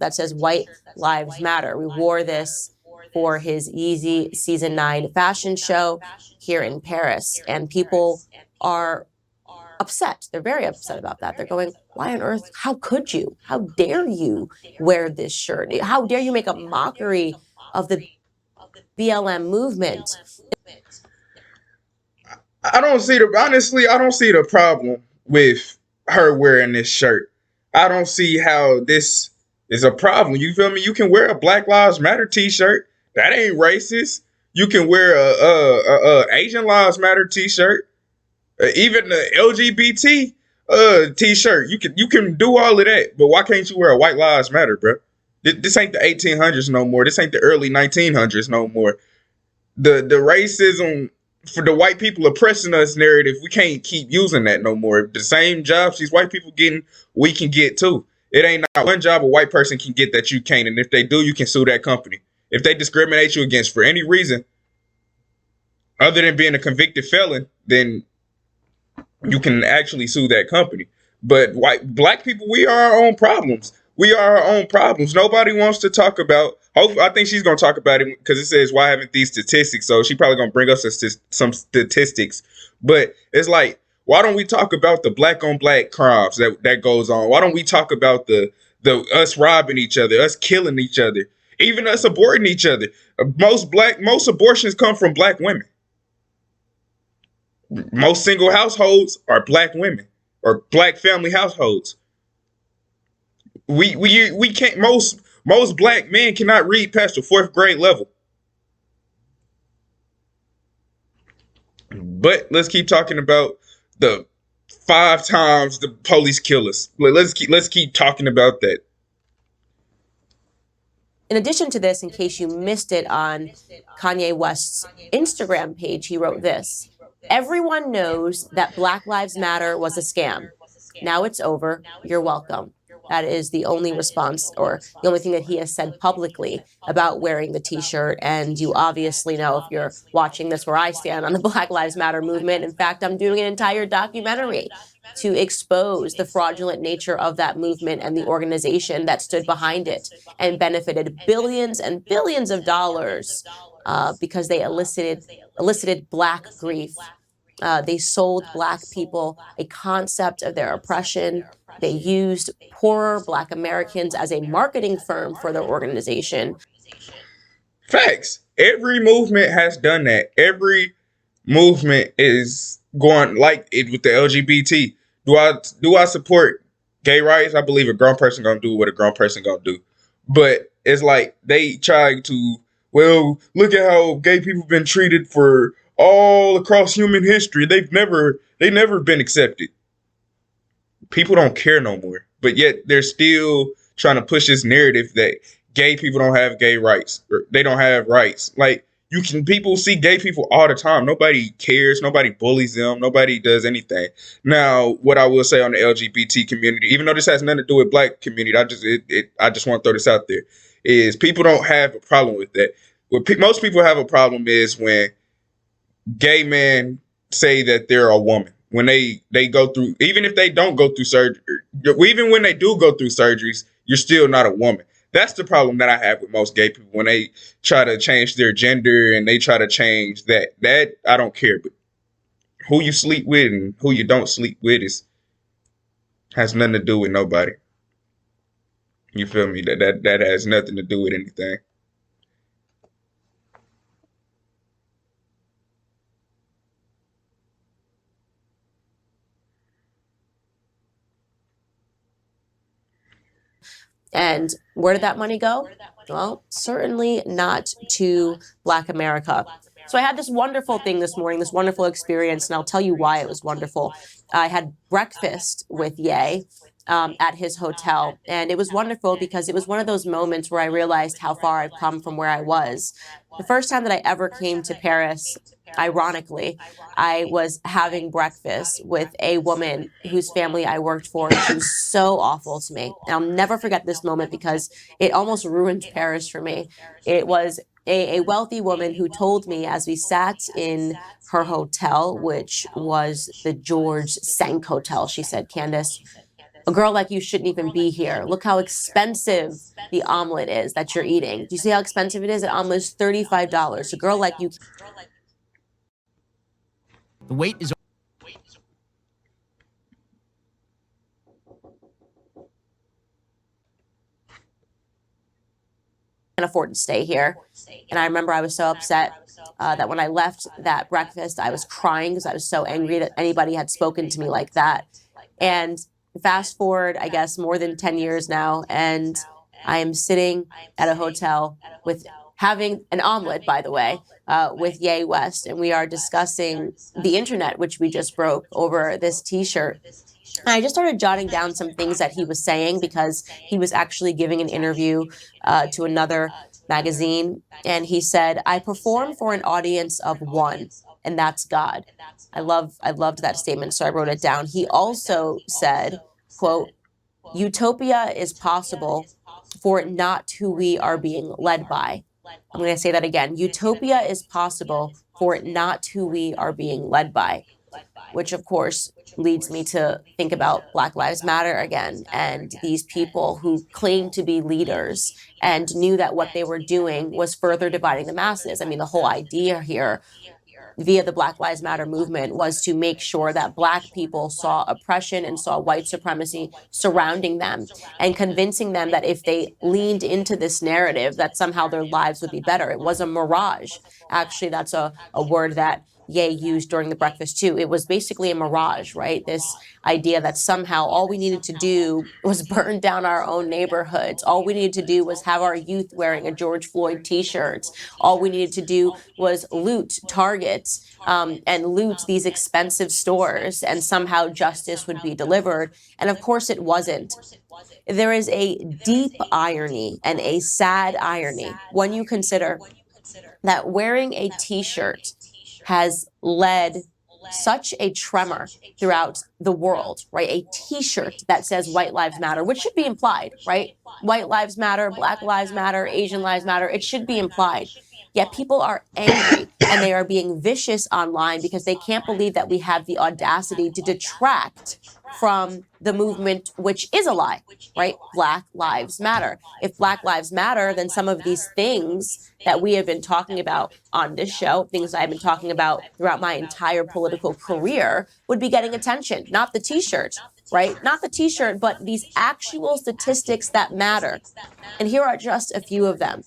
that says White Lives Matter. We wore this for his Yeezy Season 9 fashion show here in Paris. And people are upset. They're very upset about that. They're going, why on earth? How could you? How dare you wear this shirt? How dare you make a mockery of the BLM movement? I don't see the honestly, I don't see the problem with her wearing this shirt. I don't see how this is a problem. You feel me? You can wear a Black Lives Matter T-shirt. That ain't racist. You can wear a Asian Lives Matter T-shirt. Even the LGBT T-shirt. You can do all of that. But why can't you wear a White Lives Matter, bro? This ain't the 1800s no more. This ain't the early 1900s no more. The racism for the white people oppressing us narrative, we can't keep using that no more. The same jobs these white people getting, we can get too. It ain't not one job a white person can get that you can't, and if they do, you can sue that company. If they discriminate you against for any reason other than being a convicted felon, then you can actually sue that company. But black people, we are our own problems. We are our own problems. Nobody wants to talk about. I think she's gonna talk about it because it says why haven't these statistics? So she's probably gonna bring us some statistics. But it's like, why don't we talk about the black on black crimes that goes on? Why don't we talk about the us robbing each other, us killing each other, even us aborting each other? Most abortions come from black women. Most single households are black women or black family households. We can't most black men cannot read past the 4th grade level. But let's keep talking about the 5 times the police kill us. Let's keep talking about that. In addition to this, in case you missed it on Kanye West's Instagram page, he wrote this: everyone knows that Black Lives Matter was a scam. Now it's over. You're welcome. That is the only response or the only thing that he has said publicly about wearing the T-shirt. And you obviously know, if you're watching this, where I stand on the Black Lives Matter movement. In fact, I'm doing an entire documentary to expose the fraudulent nature of that movement and the organization that stood behind it and benefited billions and billions of dollars because they elicited Black grief. They sold Black people a concept of their oppression. They used poorer Black Americans as a marketing firm for their organization. Facts. Every movement has done that. Every movement is going like it with the LGBT. Do I support gay rights? I believe a grown person gonna do what a grown person gonna do. But it's like they try to, well, look at how gay people been treated for all across human history. They never been accepted. People don't care no more. But yet they're still trying to push this narrative that gay people don't have gay rights, or they don't have rights. Like, people see gay people all the time. Nobody cares. Nobody bullies them. Nobody does anything. Now, what I will say on the LGBT community, even though this has nothing to do with Black community, I just want to throw this out there, is people don't have a problem with that. What most people have a problem is when gay men say that they're a woman. When they go through, even if they don't go through surgery, even when they do go through surgeries, you're still not a woman. That's the problem that I have with most gay people when they try to change their gender and they try to change that. That I don't care. But who you sleep with and who you don't sleep with has nothing to do with nobody. You feel me? That has nothing to do with anything. And where did that money go? Well, certainly not to Black America. So I had this wonderful thing this morning, this wonderful experience, and I'll tell you why it was wonderful. I had breakfast with Ye at his hotel, and it was wonderful because it was one of those moments where I realized how far I've come from where I was. The first time that I ever came to Paris, ironically, I was having breakfast with a woman whose family I worked for, and she was so awful to me. And I'll never forget this moment because it almost ruined Paris for me. It was a wealthy woman who told me, as we sat in her hotel, which was the George Cinq Hotel, she said, "Candace, A girl like you shouldn't even be here. Look how expensive the omelet is that you're eating. Do you see how expensive it is? An omelet is $35. A girl like you. The wait is Can't afford to stay here. And I remember I was so upset that when I left that breakfast, I was crying because I was so angry that anybody had spoken to me like that. And fast forward, I guess, more than 10 years now, and I am sitting at a hotel with having an omelet, by the way, with Ye West, and we are discussing the internet, which we just broke over this T-shirt. And I just started jotting down some things that he was saying because he was actually giving an interview to another magazine. And he said, I perform for an audience of one, and that's God. I loved that statement, so I wrote it down. He also said, quote, utopia is possible for not who we are being led by. I'm going to say that again. Utopia is possible for not who we are being led by, which of course leads me to think about Black Lives Matter again, and these people who claim to be leaders and knew that what they were doing was further dividing the masses. I mean, the whole idea here via the Black Lives Matter movement was to make sure that Black people saw oppression and saw white supremacy surrounding them and convincing them that if they leaned into this narrative, that somehow their lives would be better. It was a mirage. Actually, that's a word that Ye used during the breakfast too. It was basically a mirage, right? This idea that somehow all we needed to do was burn down our own neighborhoods. All we needed to do was have our youth wearing a George Floyd t-shirt. All we needed to do was loot Targets and loot these expensive stores, and somehow justice would be delivered. And of course it wasn't. There is a deep irony and a sad irony when you consider that wearing a t-shirt has led such a tremor throughout the world, right? A t-shirt that says White Lives Matter, which should be implied, right? White Lives Matter, Black Lives Matter, Asian Lives Matter, it should be implied. Yet people are angry and they are being vicious online because they can't believe that we have the audacity to detract from the movement, which is a lie, right? Black Lives Matter. If Black Lives Matter, then some of these things that we have been talking about on this show, things I've been talking about throughout my entire political career, would be getting attention, not the t-shirt, right? Not the t-shirt, but these actual statistics that matter. And here are just a few of them.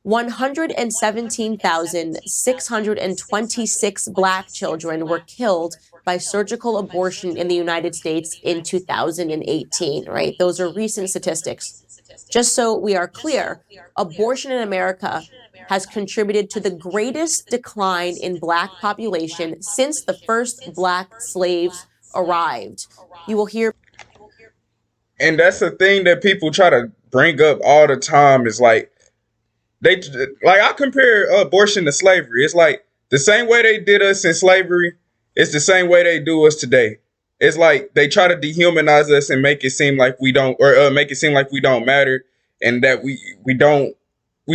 117,626 Black children were killed by surgical abortion in the United States in 2018, right? Those are recent statistics. Just so we are clear, abortion in America has contributed to the greatest decline in Black population since the first Black slaves arrived. You will hear. And that's the thing that people try to bring up all the time is like, I compare abortion to slavery. It's like the same way they did us in slavery, it's the same way they do us today. It's like they try to dehumanize us and make it seem like we don't, or make it seem like we don't matter, and that we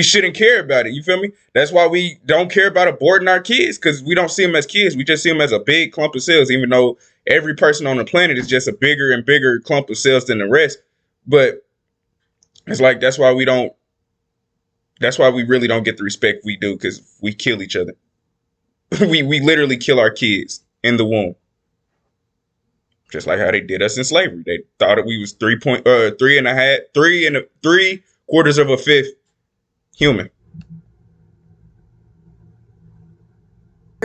shouldn't care about it. You feel me? That's why we don't care about aborting our kids, because we don't see them as kids. We just see them as a big clump of cells, even though every person on the planet is just a bigger and bigger clump of cells than the rest. But it's like that's why we really don't get the respect we do, because we kill each other. we literally kill our kids in the womb. Just like how they did us in slavery. They thought that we was 3.75 of a fifth human.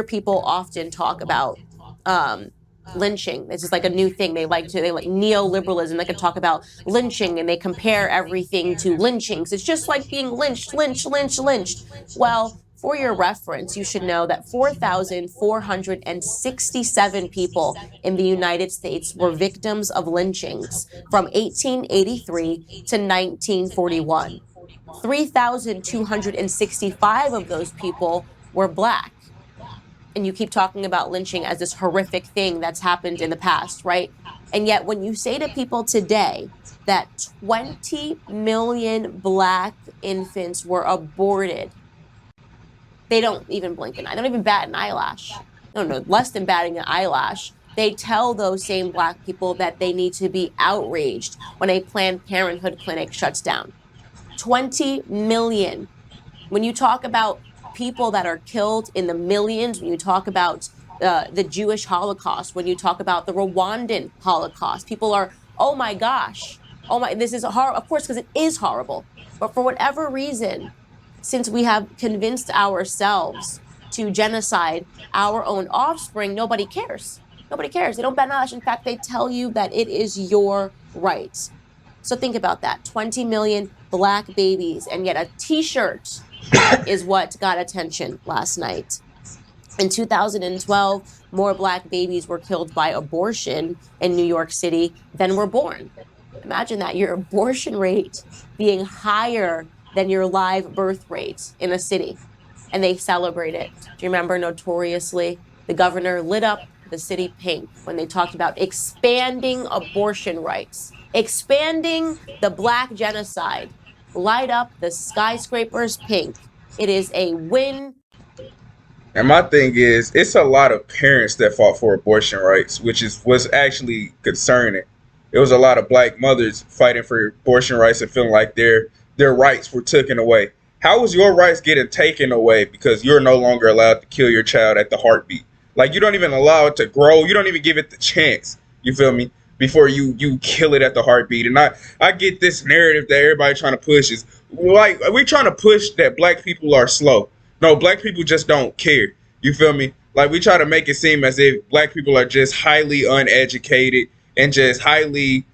People often talk about lynching. This is like a new thing. They like neoliberalism. They can talk about lynching and they compare everything to lynchings. It's just like being lynched. Well, for your reference, you should know that 4,467 people in the United States were victims of lynchings from 1883 to 1941. 3,265 of those people were Black. And you keep talking about lynching as this horrific thing that's happened in the past, right? And yet when you say to people today that 20 million Black infants were aborted, they don't even blink an eye. They don't even bat an eyelash. No, less than batting an eyelash They tell those same Black people that they need to be outraged when a Planned Parenthood clinic shuts down. 20 million. When you talk about people that are killed in the millions, when you talk about the Jewish Holocaust, when you talk about the Rwandan Holocaust, people are, oh my gosh, oh my, this is horrible. Of course, because it is horrible. But for whatever reason, since we have convinced ourselves to genocide our own offspring, nobody cares. Nobody cares. They don't bat an eyelash. In fact, they tell you that it is your right. So think about that. 20 million Black babies, and yet a t-shirt is what got attention last night. In 2012, more Black babies were killed by abortion in New York City than were born. Imagine that, your abortion rate being higher than your live birth rate in a city. And they celebrate it. Do you remember, notoriously, the governor lit up the city pink when they talked about expanding abortion rights, expanding the Black genocide. Light up the skyscrapers pink. It is a win. And my thing is, it's a lot of parents that fought for abortion rights, which is what's actually concerning. It was a lot of Black mothers fighting for abortion rights and feeling like their rights were taken away. How was your rights getting taken away because you're no longer allowed to kill your child at the heartbeat? Like, you don't even allow it to grow. You don't even give it the chance. You feel me? Before you kill it at the heartbeat. And I get this narrative that everybody trying to push is like, we trying to push that Black people are slow. No, Black people just don't care. You feel me? Like, we try to make it seem as if Black people are just highly uneducated and just highly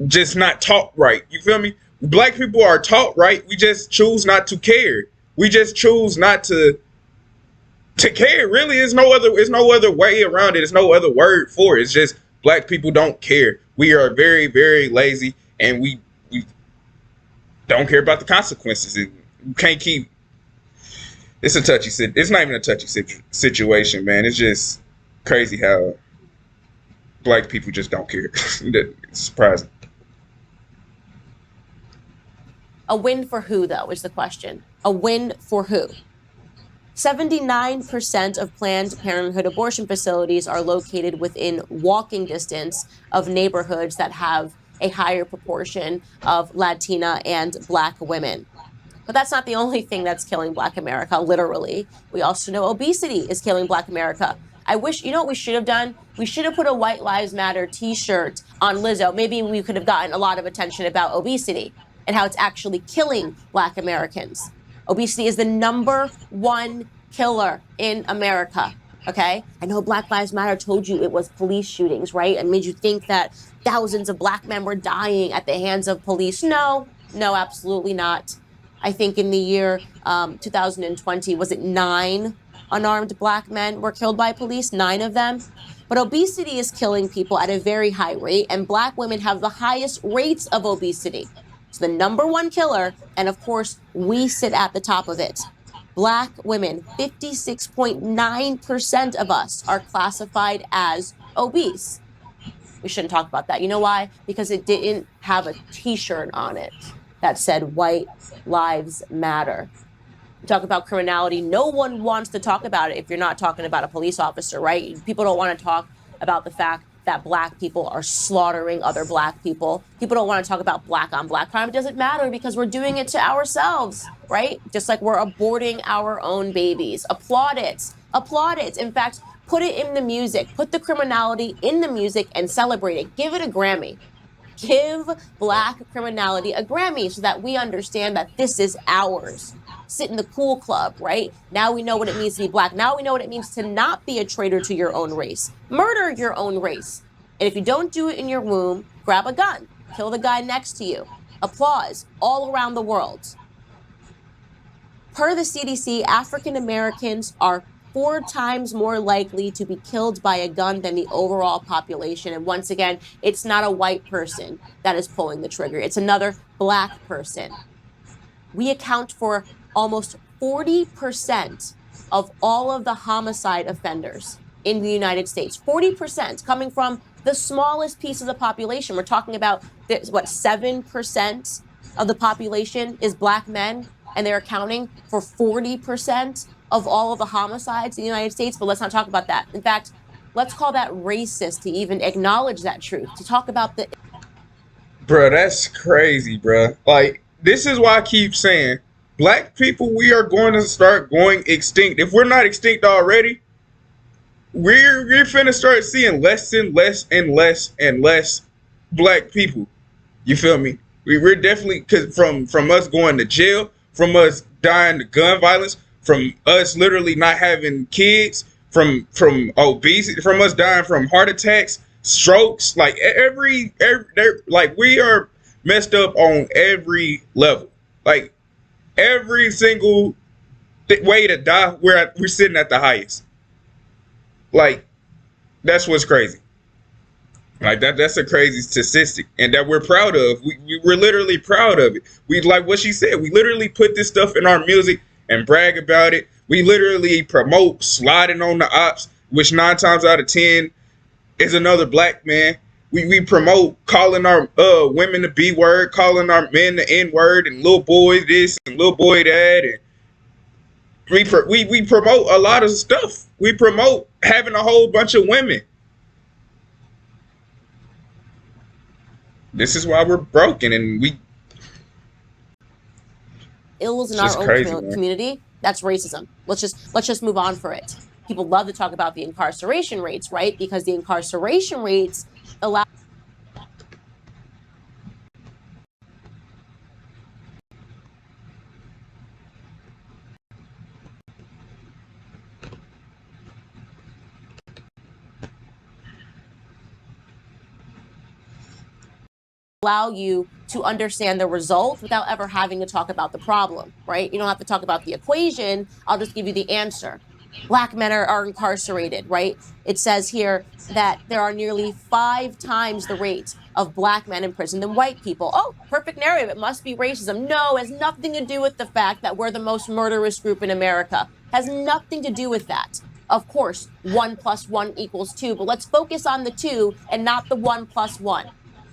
just not taught right. You feel me? Black people are taught right. We just choose not to care. We just choose not to care. Really, there's no other way around it. There's no other word for it. It's just Black people don't care. We are very, very lazy, and we don't care about the consequences. You can't keep. It's a touchy. It's not even a touchy situation, man. It's just crazy how Black people just don't care. It's surprising. A win for who, though, is the question. A win for who? 79% of Planned Parenthood abortion facilities are located within walking distance of neighborhoods that have a higher proportion of Latina and Black women. But that's not the only thing that's killing Black America, literally. We also know obesity is killing Black America. I wish, you know what we should have done? We should have put a White Lives Matter t-shirt on Lizzo. Maybe we could have gotten a lot of attention about obesity and how it's actually killing Black Americans. Obesity is the #1 killer in America, okay? I know Black Lives Matter told you it was police shootings, right? And made you think that thousands of Black men were dying at the hands of police. No, absolutely not. I think in the year 2020, was it 9 unarmed Black men were killed by police? 9 of them. But obesity is killing people at a very high rate, and Black women have the highest rates of obesity. It's the #1 killer, and of course, we sit at the top of it. Black women, 56.9% of us are classified as obese. We shouldn't talk about that. You know why? Because it didn't have a t-shirt on it that said White Lives Matter. You talk about criminality. No one wants to talk about it if you're not talking about a police officer, right? People don't want to talk about the fact that Black people are slaughtering other Black people. People don't want to talk about Black on Black crime. It doesn't matter because we're doing it to ourselves, right? Just like we're aborting our own babies. Applaud it. Applaud it. In fact, put it in the music. Put the criminality in the music and celebrate it. Give it a Grammy. Give Black criminality a Grammy so that we understand that this is ours. Sit in the cool club, right? Now we know what it means to be Black. Now we know what it means to not be a traitor to your own race. Murder your own race. And if you don't do it in your womb, grab a gun. Kill the guy next to you. Applause all around the world. Per the CDC, African Americans are 4 times more likely to be killed by a gun than the overall population. And once again, it's not a white person that is pulling the trigger. It's another Black person. We account for almost 40% of all of the homicide offenders in the United States. 40% coming from the smallest piece of the population. We're talking about, 7% of the population is Black men, and they're accounting for 40% of all of the homicides in the United States. But let's not talk about that. In fact, Let's call that racist to even acknowledge that truth, to talk about the Bruh, that's crazy, bruh. Like, this is why I keep saying, black people, we are going to start going extinct. If we're not extinct already, we're finna start seeing less and less and less and less black people. You feel me? We're definitely, cause from us going to jail, from us dying to gun violence, from us literally not having kids, from obesity, from us dying from heart attacks, strokes, like like we are messed up on every level, like every single way to die. We're sitting at the highest. Like that's what's crazy. Like that's a crazy statistic, and that we're proud of. We're literally proud of it. We like what she said. We literally put this stuff in our music and brag about it. We literally promote sliding on the ops, which 9 times out of 10 is another black man. We promote calling our women the B word, calling our men the N word, and little boy this and little boy that, and we promote a lot of stuff. We promote having a whole bunch of women. This is why we're broken, and we ills in it's our just own crazy, man. community, that's racism. Let's just move on for it. People love to talk about the incarceration rates, right? Because the incarceration rates allow you to understand the result without ever having to talk about the problem, right? You don't have to talk about the equation. I'll just give you the answer. Black men are incarcerated, right? It says here that there are nearly 5 times the rate of black men in prison than white people. Oh, perfect narrative. It must be racism. No, it has nothing to do with the fact that we're the most murderous group in America. It has nothing to do with that. Of course, 1 + 1 = 2, but let's focus on the 2 and not the 1 + 1.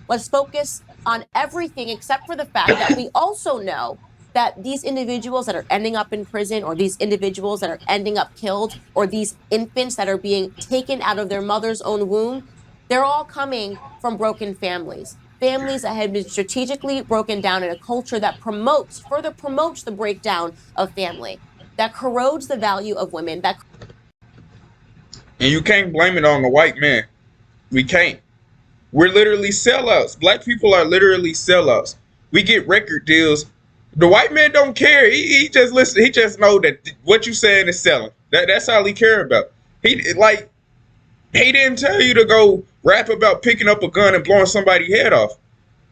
Let's focus on everything except for the fact that we also know that these individuals that are ending up in prison, or these individuals that are ending up killed, or these infants that are being taken out of their mother's own womb, they're all coming from broken families. Families that have been strategically broken down in a culture that further promotes the breakdown of family, that corrodes the value of women, that And you can't blame it on the white man. We can't. We're literally sellouts. Black people are literally sellouts. We get record deals. The white man don't care. He just listen. He just know that what you saying is selling. That's all he care about. He didn't tell you to go rap about picking up a gun and blowing somebody's head off.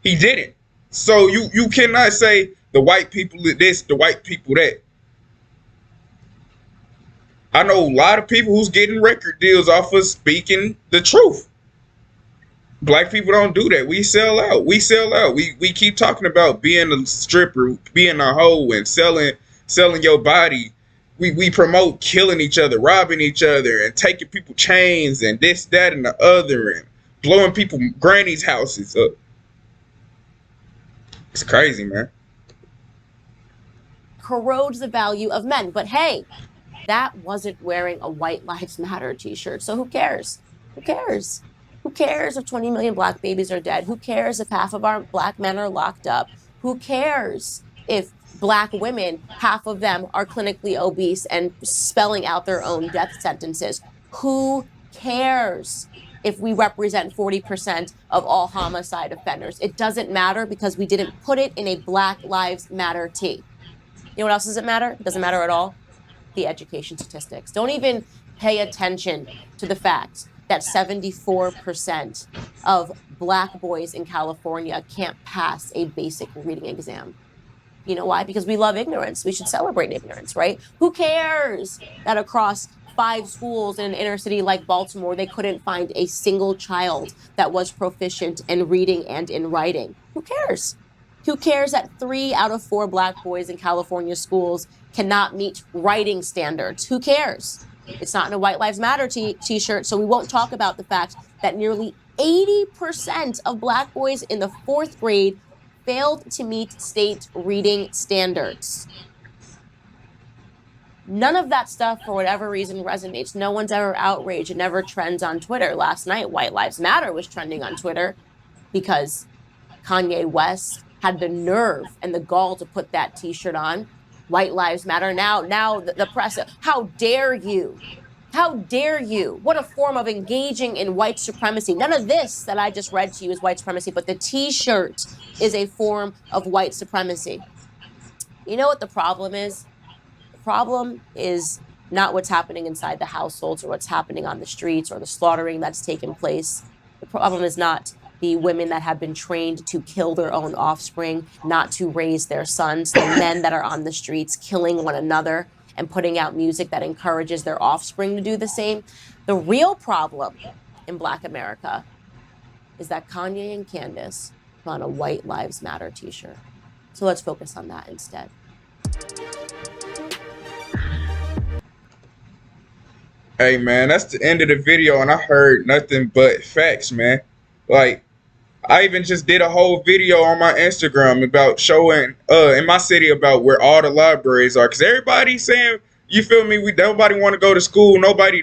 He didn't. So you cannot say the white people this, the white people that. I know a lot of people who's getting record deals off of speaking the truth. Black people don't do that. We sell out. We sell out. We keep talking about being a stripper, being a hoe, and selling your body. We promote killing each other, robbing each other, and taking people chains and this, that, and the other, and blowing people granny's houses up. It's crazy, man. corrodes the value of men. But hey, that wasn't wearing a White Lives Matter t-shirt. So who cares? Who cares? Who cares if 20 million black babies are dead? Who cares if half of our black men are locked up? Who cares if black women, half of them are clinically obese and spelling out their own death sentences? Who cares if we represent 40% of all homicide offenders? It doesn't matter because we didn't put it in a Black Lives Matter tee. You know what else doesn't matter? It doesn't matter at all. The education statistics. Don't even pay attention to the fact that 74% of black boys in California can't pass a basic reading exam. You know why? Because we love ignorance. We should celebrate ignorance, right? Who cares that across 5 schools in an inner city like Baltimore, they couldn't find a single child that was proficient in reading and in writing? Who cares? Who cares that 3 out of 4 black boys in California schools cannot meet writing standards? Who cares? It's not in a White Lives Matter t-shirt, so we won't talk about the fact that nearly 80% of black boys in the 4th grade failed to meet state reading standards. None of that stuff, for whatever reason, resonates. No one's ever outraged. It never trends on Twitter. Last night, White Lives Matter was trending on Twitter because Kanye West had the nerve and the gall to put that t-shirt on. White Lives Matter. Now the press, how dare you? How dare you? What a form of engaging in white supremacy. None of this that I just read to you is white supremacy, but the t-shirt is a form of white supremacy. You know what the problem is? The problem is not what's happening inside the households or what's happening on the streets or the slaughtering that's taken place. The problem is not the women that have been trained to kill their own offspring, not to raise their sons, the men that are on the streets killing one another and putting out music that encourages their offspring to do the same. The real problem in Black America is that Kanye and Candace put on a White Lives Matter t-shirt. So let's focus on that instead. Hey man, that's the end of the video, and I heard nothing but facts, man. Like, I even just did a whole video on my Instagram about showing in my city about where all the libraries are, cause everybody's saying, you feel me, nobody want to go to school, nobody